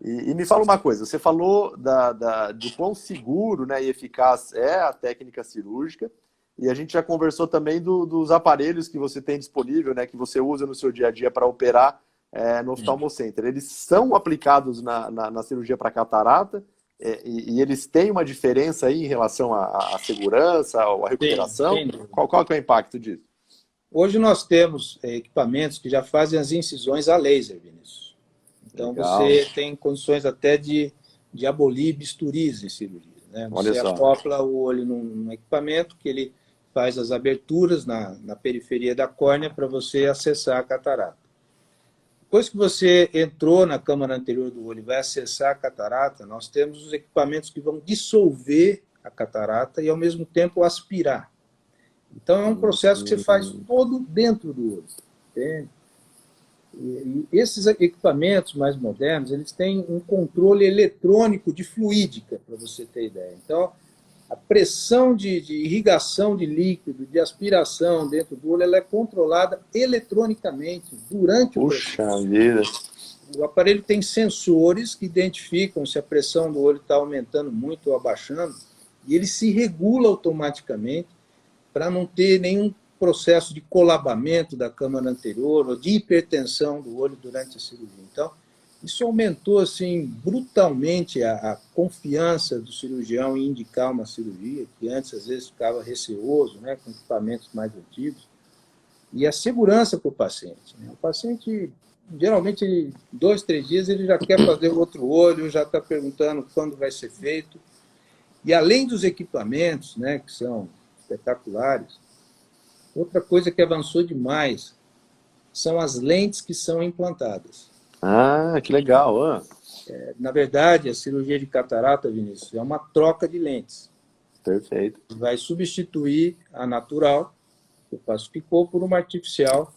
E me fala uma coisa, você falou do quão seguro, né, e eficaz é a técnica cirúrgica, e a gente já conversou também dos aparelhos que você tem disponível, né, que você usa no seu dia a dia para operar no oftalmocenter. Eles são aplicados na cirurgia para catarata, e eles têm uma diferença aí em relação à segurança, à recuperação? Sim. Qual que é o impacto disso? Hoje nós temos equipamentos que já fazem as incisões a laser, Vinícius. Então, Legal. você tem condições até de abolir bisturis em cirurgia. Né? Olha Você só. acopla o olho num equipamento que ele faz as aberturas na periferia da córnea para você acessar a catarata. Depois que você entrou na câmara anterior do olho e vai acessar a catarata, nós temos os equipamentos que vão dissolver a catarata e, ao mesmo tempo, aspirar. Então, é um processo que você faz todo dentro do olho. Entende? E esses equipamentos mais modernos, eles têm um controle eletrônico de fluídica, para você ter ideia. Então, A pressão de irrigação de líquido, de aspiração dentro do olho, ela é controlada eletronicamente durante o processo. Puxa vida. O aparelho tem sensores que identificam se a pressão do olho está aumentando muito ou abaixando, e ele se regula automaticamente para não ter nenhum processo de colabamento da câmara anterior ou de hipertensão do olho durante a cirurgia. Então, isso aumentou assim, brutalmente a confiança do cirurgião em indicar uma cirurgia, que antes às vezes ficava receoso, né, com equipamentos mais antigos, e a segurança para o paciente. Né? O paciente, geralmente, 2, 3 dias, ele já quer fazer outro olho, já está perguntando quando vai ser feito. E além dos equipamentos, né, que são espetaculares, outra coisa que avançou demais são as lentes que são implantadas. Ah, que legal. Na verdade, a cirurgia de catarata, Vinícius, é uma troca de lentes. Perfeito. Vai substituir a natural, que pacificou, por uma artificial,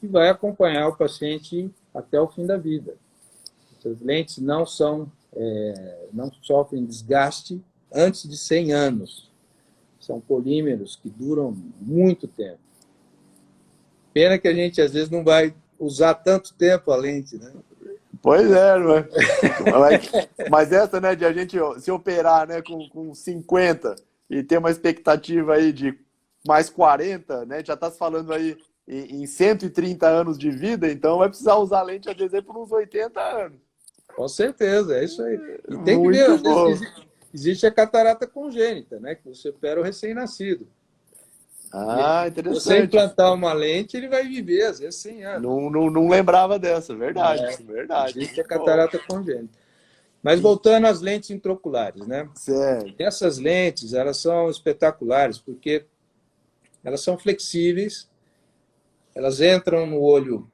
que vai acompanhar o paciente até o fim da vida. Essas lentes não sofrem desgaste antes de 100 anos. São polímeros que duram muito tempo. Pena que a gente, às vezes, não vai usar tanto tempo a lente, né? Pois é, mas essa, né, de a gente se operar, né, com 50 e ter uma expectativa aí de mais 40, né, já está se falando aí em 130 anos de vida, então vai precisar usar lente, às vezes, por uns 80 anos. Com certeza, é isso aí. E tem que ver, às vezes, existe a catarata congênita, né, que você opera o recém-nascido. Interessante. Se você implantar uma lente, ele vai viver, às vezes, 100 anos. Não lembrava dessa, verdade. Verdade. Existe a catarata congênita. Mas voltando às lentes intraoculares, né? Certo. Essas lentes, elas são espetaculares, porque elas são flexíveis, elas entram no olho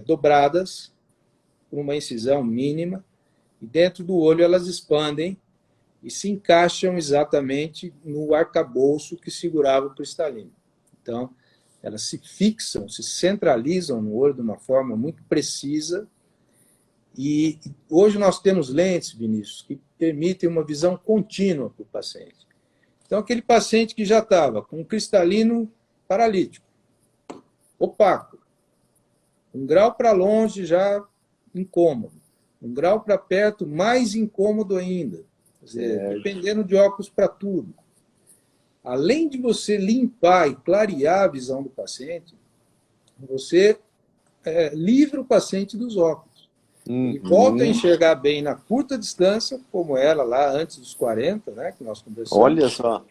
dobradas, por uma incisão mínima, e dentro do olho elas expandem e se encaixam exatamente no arcabouço que segurava o cristalino. Então, elas se fixam, se centralizam no olho de uma forma muito precisa. E hoje nós temos lentes, Vinícius, que permitem uma visão contínua para o paciente. Então, aquele paciente que já estava com um cristalino paralítico, opaco, 1 grau para longe já incômodo, 1 grau para perto mais incômodo ainda. Quer dizer, dependendo de óculos para tudo. Além de você limpar e clarear a visão do paciente, você livra o paciente dos óculos. Ele volta a enxergar bem na curta distância, como era lá antes dos 40, né, que nós conversamos. Olha só.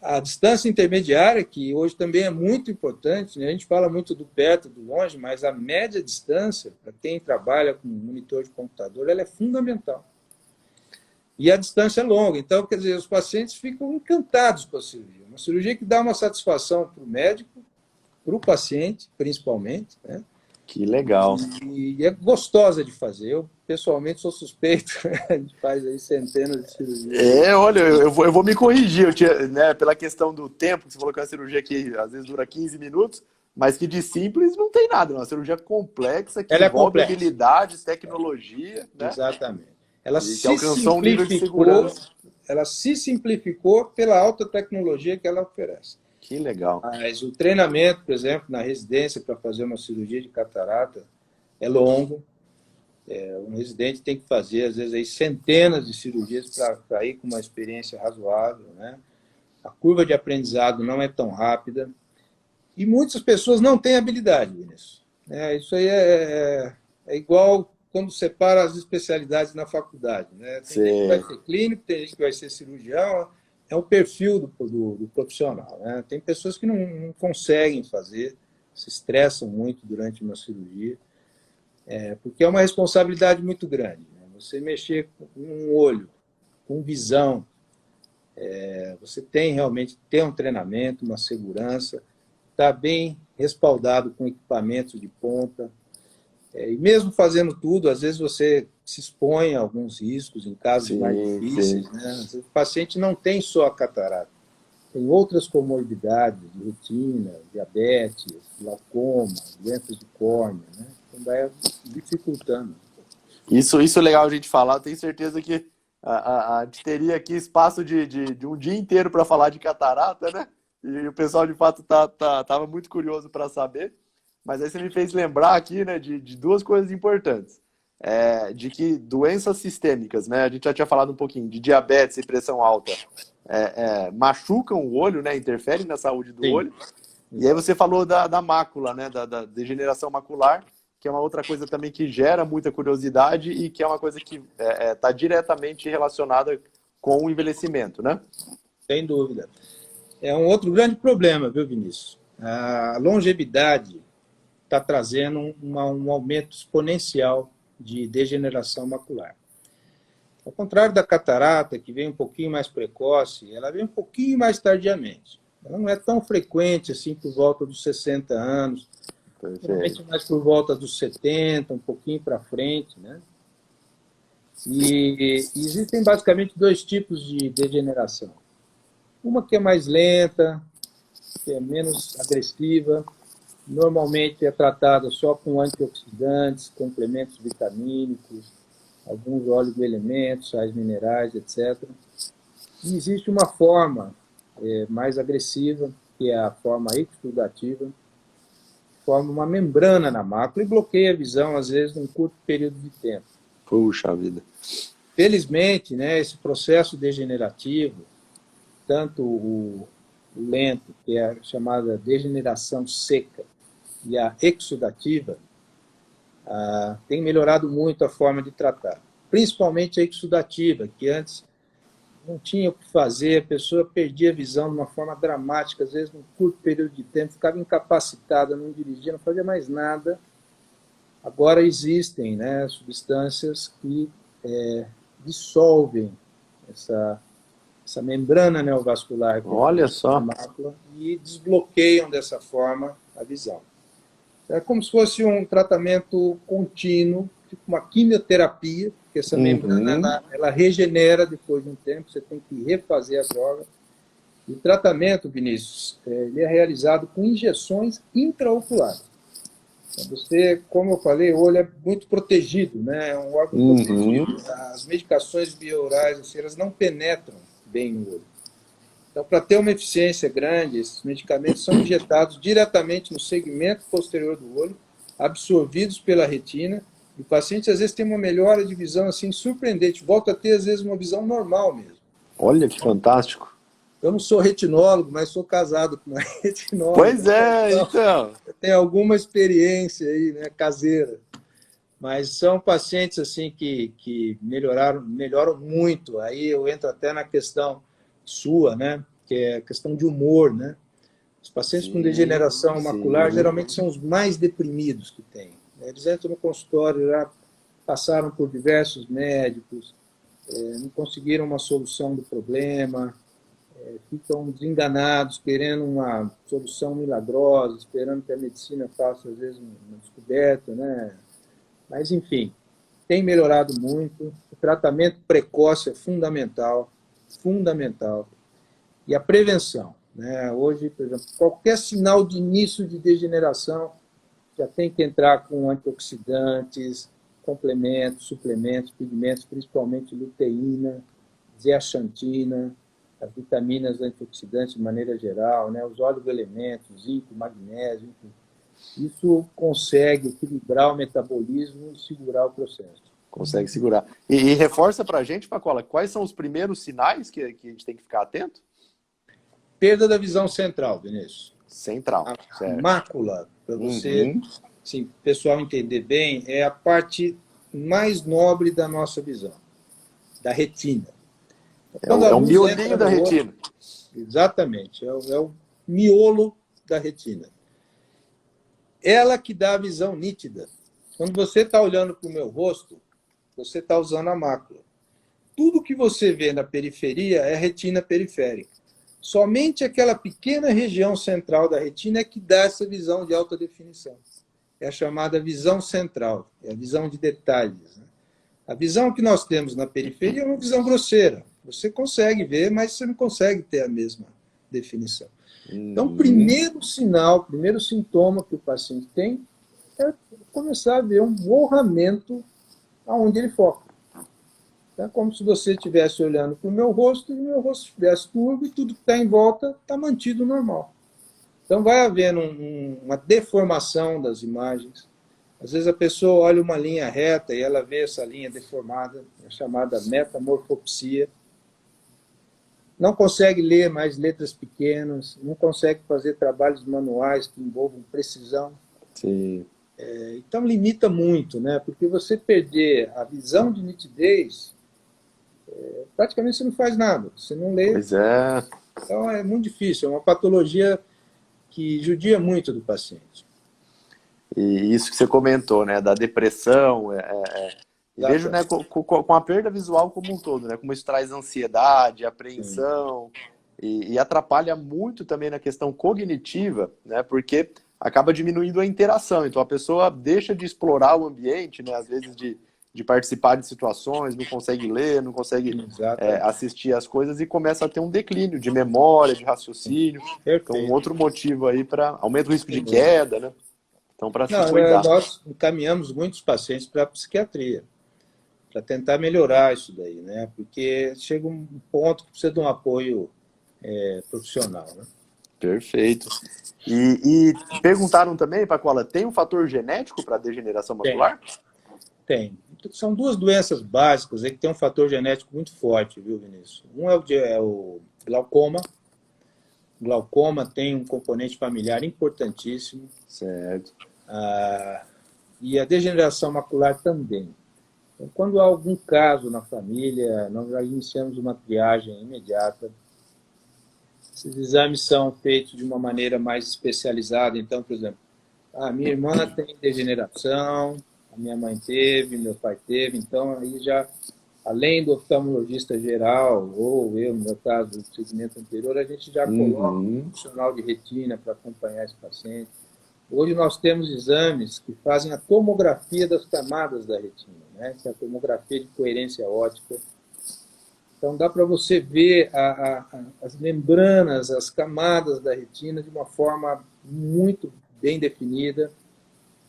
A distância intermediária, que hoje também é muito importante, né? A gente fala muito do perto, do longe, mas a média distância, para quem trabalha com monitor de computador, ela é fundamental. E a distância é longa. Então, quer dizer, os pacientes ficam encantados com a cirurgia. Uma cirurgia que dá uma satisfação para o médico, para o paciente, principalmente, né? Que legal. E é gostosa de fazer. Eu, pessoalmente, sou suspeito. A gente faz aí centenas de cirurgias. Olha, eu vou me corrigir. Eu tinha, né, pela questão do tempo, que você falou que é uma cirurgia que às vezes dura 15 minutos, mas que de simples não tem nada. É uma cirurgia complexa, que envolve habilidades, tecnologia. Né? Exatamente. Ela se simplificou pela alta tecnologia que ela oferece. Que legal. Mas o treinamento, por exemplo, na residência para fazer uma cirurgia de catarata é longo. Um residente tem que fazer, às vezes, aí, centenas de cirurgias para ir com uma experiência razoável. Né? A curva de aprendizado não é tão rápida. E muitas pessoas não têm habilidade nisso. Isso aí é igual quando separa as especialidades na faculdade. Né? Tem gente que vai ser clínico, tem gente que vai ser cirurgião. É o perfil do profissional. Né? Tem pessoas que não conseguem fazer, se estressam muito durante uma cirurgia, porque é uma responsabilidade muito grande. Né? Você mexer com um olho, com visão, você tem realmente que ter um treinamento, uma segurança, estar bem respaldado com equipamentos de ponta. E mesmo fazendo tudo, às vezes você se expõe a alguns riscos em casos mais difíceis. Né? O paciente não tem só a catarata, tem outras comorbidades de retina, diabetes, glaucoma, doenças de córnea, né? Então vai dificultando. Isso é legal a gente falar. Tenho certeza que A gente teria aqui espaço de um dia inteiro para falar de catarata, né? E o pessoal, de fato, tava muito curioso para saber. Mas aí você me fez lembrar aqui, né, de duas coisas importantes. De que doenças sistêmicas, né? A gente já tinha falado um pouquinho de diabetes e pressão alta, machucam o olho, né? Interferem na saúde do Sim, olho. E aí você falou da mácula, né? Da degeneração macular, que é uma outra coisa também que gera muita curiosidade e que é uma coisa que está diretamente relacionada com o envelhecimento, né? sem dúvida. É um outro grande problema, viu, Vinícius? A longevidade está trazendo um aumento exponencial de degeneração macular. Ao contrário da catarata, que vem um pouquinho mais precoce, ela vem um pouquinho mais tardiamente. Ela não é tão frequente assim por volta dos 60 anos, normalmente Perfeito. mais por volta dos 70, um pouquinho para frente, né? E existem basicamente dois tipos de degeneração. Uma que é mais lenta, que é menos agressiva, normalmente é tratada só com antioxidantes, complementos vitamínicos, alguns oligoelementos, sais minerais, etc. E existe uma forma mais agressiva, que é a forma exudativa, que forma uma membrana na mácula e bloqueia a visão, às vezes, num curto período de tempo. Puxa vida. Felizmente, né, esse processo degenerativo, tanto o lento, que é a chamada degeneração seca, e a exudativa, tem melhorado muito a forma de tratar. Principalmente a exudativa, que antes não tinha o que fazer, a pessoa perdia a visão de uma forma dramática, às vezes num curto período de tempo, ficava incapacitada, não dirigia, não fazia mais nada. Agora existem, né, substâncias que dissolvem essa membrana neovascular que Olha existe na só. mácula e desbloqueiam dessa forma a visão. É como se fosse um tratamento contínuo, tipo uma quimioterapia, porque essa membrana Uhum. ela regenera depois de um tempo, você tem que refazer a droga. E o tratamento, Vinícius, ele é realizado com injeções intraoculares. Então, você, como eu falei, o olho é muito protegido, né? É um órgão Uhum. protegido. As medicações biorais, assim, elas não penetram bem no olho. Então, para ter uma eficiência grande, esses medicamentos são injetados diretamente no segmento posterior do olho, absorvidos pela retina, e o paciente às vezes tem uma melhora de visão assim surpreendente, volta a ter às vezes uma visão normal mesmo. Olha que fantástico. Eu não sou retinólogo, mas sou casado com uma retinóloga, Pois é, então então. eu tenho alguma experiência aí, né, caseira. Mas são pacientes assim que melhoram muito. Aí eu entro até na questão sua, né, que é a questão de humor, né? Os pacientes com Sim, degeneração macular sim. geralmente são os mais deprimidos que tem. Eles entram no consultório, já passaram por diversos médicos, não conseguiram uma solução do problema, ficam desenganados, querendo uma solução milagrosa, esperando que a medicina faça, às vezes, uma descoberta, né? Mas, enfim, tem melhorado muito. O tratamento precoce é fundamental, fundamental. E a prevenção, né? Hoje, por exemplo, qualquer sinal de início de degeneração já tem que entrar com antioxidantes, complementos, suplementos, pigmentos, principalmente luteína, zeaxantina, as vitaminas antioxidantes de maneira geral, né? Os oligoelementos, zinco, magnésio, enfim. Isso consegue equilibrar o metabolismo e segurar o processo. Consegue segurar. E reforça pra gente, Pacola, quais são os primeiros sinais que a gente tem que ficar atento? Perda da visão central, Vinícius. Central, A certo. mácula, para você, Uhum. assim, o pessoal entender bem, é a parte mais nobre da nossa visão, da retina. É Quando o, a é o luz entra miolinho da no olho, retina. exatamente, é o miolo da retina. Ela que dá a visão nítida. Quando você está olhando para o meu rosto, você está usando a mácula. Tudo que você vê na periferia é retina periférica. Somente aquela pequena região central da retina é que dá essa visão de alta definição. É a chamada visão central, é a visão de detalhes, né? A visão que nós temos na periferia é uma visão grosseira. Você consegue ver, mas você não consegue ter a mesma definição. Então, o Uhum. primeiro sinal, o primeiro sintoma que o paciente tem é começar a ver um borramento aonde ele foca. Então, é como se você estivesse olhando para o meu rosto e o meu rosto estivesse curvo e tudo que está em volta está mantido normal. Então, vai havendo uma deformação das imagens. Às vezes a pessoa olha uma linha reta e ela vê essa linha deformada, é chamada metamorfopsia. Não consegue ler mais letras pequenas, não consegue fazer trabalhos manuais que envolvam precisão. Sim. Então limita muito, né? Porque você perder a visão de nitidez, praticamente você não faz nada, você não lê. Pois é. Então é muito difícil, é uma patologia que judia muito do paciente. E isso que você comentou, né, da depressão, e vejo, né, com a perda visual como um todo, né, como isso traz ansiedade, apreensão, e atrapalha muito também na questão cognitiva, né, porque acaba diminuindo a interação. Então a pessoa deixa de explorar o ambiente, né, às vezes de participar de situações, não consegue ler, não consegue assistir as coisas e começa a ter um declínio de memória, de raciocínio. Perfeito. Então, um outro motivo aí para aumento do risco de queda, né? Então, para se cuidar. Nós encaminhamos muitos pacientes para a psiquiatria, para tentar melhorar isso daí, né? Porque chega um ponto que precisa de um apoio profissional, né? Perfeito. E perguntaram também, Pacola, tem um fator genético para degeneração macular? Tem. São duas doenças básicas aí que tem um fator genético muito forte, viu, Vinícius? Um é o glaucoma. O glaucoma tem um componente familiar importantíssimo. Certo. E a degeneração macular também. Então, quando há algum caso na família, nós já iniciamos uma triagem imediata. Esses exames são feitos de uma maneira mais especializada. Então, por exemplo, a minha irmã tem degeneração, a minha mãe teve, meu pai teve. Então, aí já, além do oftalmologista geral, ou eu, no meu caso, do segmento anterior, a gente já coloca um profissional de retina para acompanhar esse paciente. Hoje nós temos exames que fazem a tomografia das camadas da retina, né? Que é a tomografia de coerência óptica. Então dá para você ver as membranas, as camadas da retina de uma forma muito bem definida.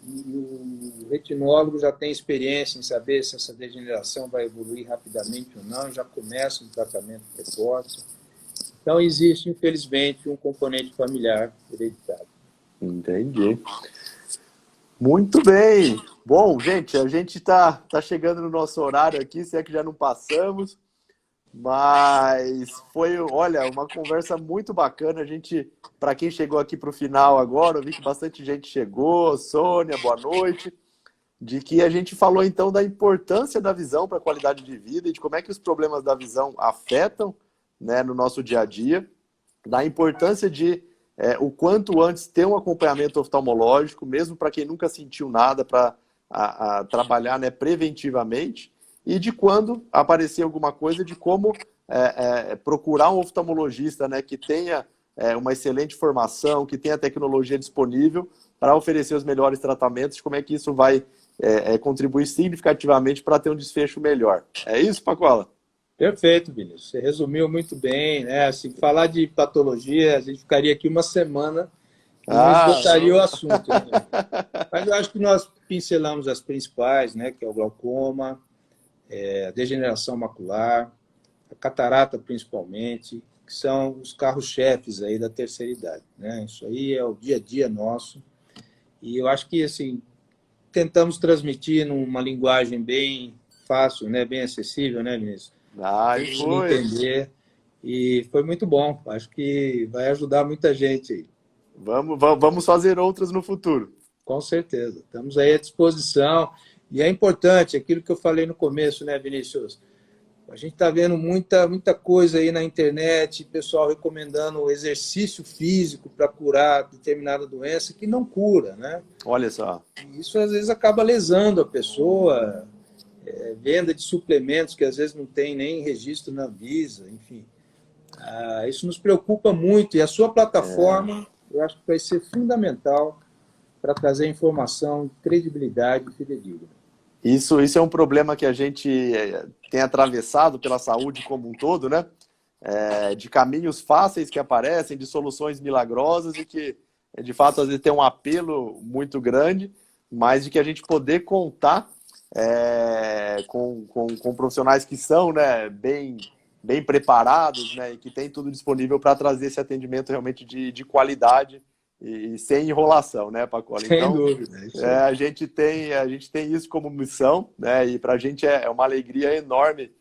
E o retinólogo já tem experiência em saber se essa degeneração vai evoluir rapidamente ou não, e já começa um tratamento precoce. Então existe, infelizmente, um componente familiar hereditário. Entendi. Muito bem. Bom, gente, a gente tá chegando no nosso horário aqui, se é que já não passamos, mas foi, olha, uma conversa muito bacana. A gente, para quem chegou aqui para o final agora, eu vi que bastante gente chegou. Sônia, boa noite. De que a gente falou então da importância da visão para a qualidade de vida e de como é que os problemas da visão afetam, né, no nosso dia a dia, da importância de o quanto antes ter um acompanhamento oftalmológico, mesmo para quem nunca sentiu nada, para trabalhar, né, preventivamente, e de quando aparecer alguma coisa, de como procurar um oftalmologista, né, que tenha uma excelente formação, que tenha tecnologia disponível para oferecer os melhores tratamentos, de como é que isso vai contribuir significativamente para ter um desfecho melhor. É isso, Pacola? Perfeito, Vinícius. Você resumiu muito bem, né? Assim, falar de patologia, a gente ficaria aqui uma semana e não esgotaria o assunto, né? Mas eu acho que nós pincelamos as principais, né? Que é o glaucoma, a degeneração macular, a catarata principalmente, que são os carros-chefes aí da terceira idade, né? Isso aí é o dia a dia nosso. E eu acho que, assim, tentamos transmitir numa linguagem bem fácil, né? Bem acessível, né, Vinícius? E foi. Entender. E foi muito bom. Acho que vai ajudar muita gente aí. Vamos fazer outras no futuro. Com certeza. Estamos aí à disposição. E é importante, aquilo que eu falei no começo, né, Vinícius? A gente está vendo muita coisa aí na internet, pessoal recomendando exercício físico para curar determinada doença que não cura, né? Olha só. Isso às vezes acaba lesando a pessoa. Venda de suplementos que às vezes não tem nem registro na Anvisa, enfim. Isso nos preocupa muito e a sua plataforma eu acho que vai ser fundamental para trazer informação, credibilidade e fidedigna. Isso é um problema que a gente tem atravessado pela saúde como um todo, né? De caminhos fáceis que aparecem, de soluções milagrosas e que, de fato, às vezes tem um apelo muito grande, mas de que a gente poder contar com profissionais que são, né, bem preparados, né, e que tem tudo disponível para trazer esse atendimento realmente de qualidade e sem enrolação, né, Pacola? Sem Então, dúvida. Isso aí. a gente tem isso como missão, né, e para a gente é uma alegria enorme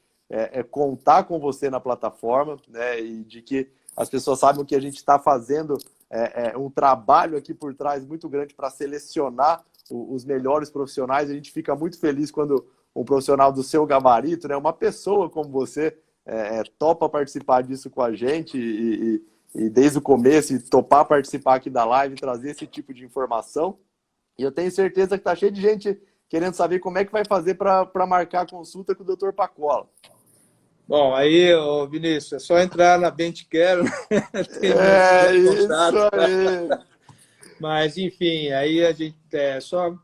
contar com você na plataforma, né, e de que as pessoas sabem que a gente está fazendo um trabalho aqui por trás muito grande para selecionar os melhores profissionais. A gente fica muito feliz quando um profissional do seu gabarito, né, uma pessoa como você, topa participar disso com a gente e desde o começo e topar participar aqui da live e trazer esse tipo de informação. E eu tenho certeza que está cheio de gente querendo saber como é que vai fazer para marcar a consulta com o Dr. Pacola. Bom, aí, Vinícius, é só entrar na BenchCare, tem meus Isso contatos. aí! Mas, enfim, aí a gente é só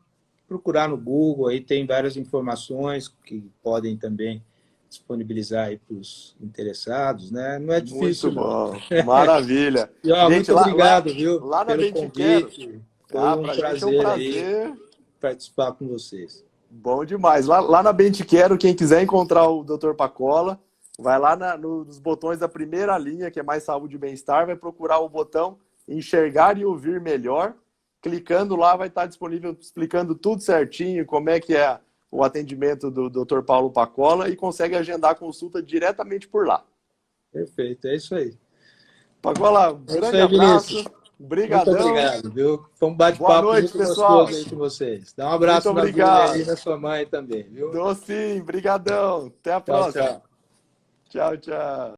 procurar no Google, aí tem várias informações que podem também disponibilizar aí para os interessados, né? Não é difícil, Muito não. bom, maravilha. E, ó, Gente, muito obrigado, viu, lá na pelo BenchCare, convite. Foi um pra gente é um prazer aí prazer. participar com vocês. Bom demais. Lá na BenchCare, quem quiser encontrar o Dr. Pacola, vai lá nos botões da primeira linha, que é Mais Saúde e Bem-Estar, vai procurar o botão Enxergar e Ouvir Melhor. Clicando lá, vai estar disponível explicando tudo certinho, como é que é o atendimento do Dr. Paulo Pacola e consegue agendar a consulta diretamente por lá. Perfeito, é isso aí. Pacola, um É isso grande aí, abraço. Vinícius. Muito Brigadão. obrigado, viu? Foi um Boa bate-papo noite, muito pessoal. gostoso aí com vocês. Dá um Muito abraço na Júlia aí, obrigado. na sua mãe também, viu? Dou sim, brigadão. Até a Tchau, próxima. tchau. Tchau, tchau.